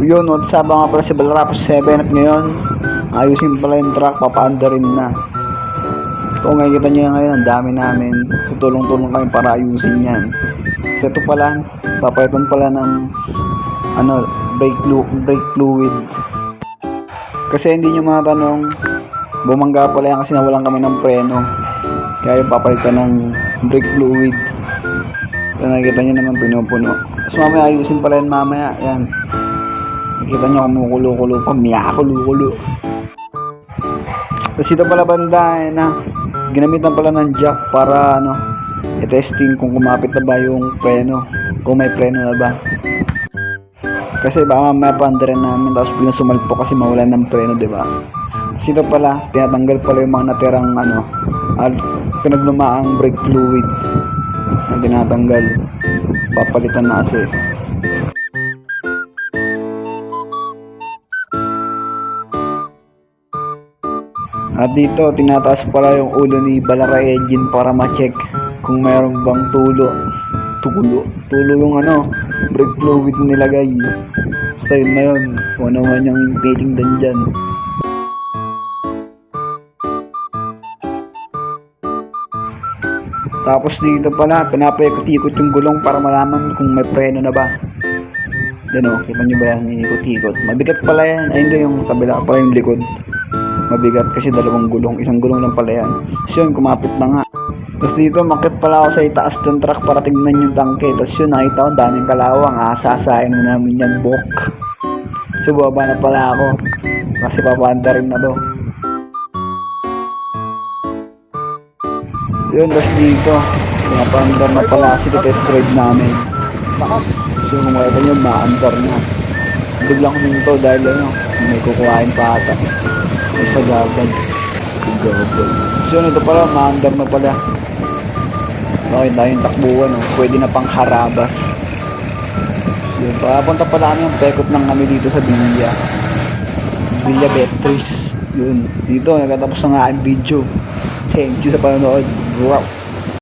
Yun, what's up nga pala si Balrapos 7 at ngayon ayusin pala yung truck, papaanda rin na. Ito, makikita nyo ngayon, ang dami namin. So, tulong-tulong kami para ayusin yan. So, ito pala, papalitan pala ng brake fluid. Kasi hindi nyo matanong, bumangga pala yan kasi nawalan kami ng preno. Kaya yung papalitan ng brake fluid. So, nakikita nyo naman pinupuno. Tapos mamaya ayusin pala yan mamaya. Yan. Nakikita nyo kumukulo-kulo pa. Miyakulo-kulo. Tapos ito pala banda na ginamitan pala ng jack para i-testing kung kumapit na ba yung preno. Kung may preno na ba. Kasi baka mamaya paanda rin namin tapos biglang sumalpo kasi mawalan ng preno, diba? Tapos ito pala, tinatanggal pala yung mga natirang pinaglumaang brake fluid na tinatanggal. Papalitan na kasi. At dito, tinataas pala yung ulo ni Balara Engine para ma-check kung mayroon bang tulo yung brake fluid na nilagay. Basta yun na yun, kung ano man yung titingdan dyan. Tapos dito pala, pinapaikot-ikot yung gulong para malaman kung may preno na ba. Yan o, kita nyo ba yan, inikot-ikot. Mabigat pala yan, ay hindi, yung kabila pala yung likod. Mabigat kasi dalawang gulong, isang gulong lang pala yan. So yun, kumapit na nga. Tapos dito, makit pala ako sa itaas ng truck para tingnan yung tangke. Tapos yun, nakita ko, daming kalawang. Sasain mo namin yung bok. So baba na pala ako. Kasi papanda rin na to. Yun, tapos dito, pinapandar na pala si test drive namin. So kung makita nyo, maandar na. Biglang huminto dahil may kukuhain pa ata. Ay sa gagad. So ito pala, maandar na pala. Okay, tayong takbuhan. Pwede na pang harabas. Yun, papunta pala kami yung pekot ng kami dito sa Villa Beatriz. Yun, dito nagtatapos na nga ang video. Thank you sa panonood. Wow.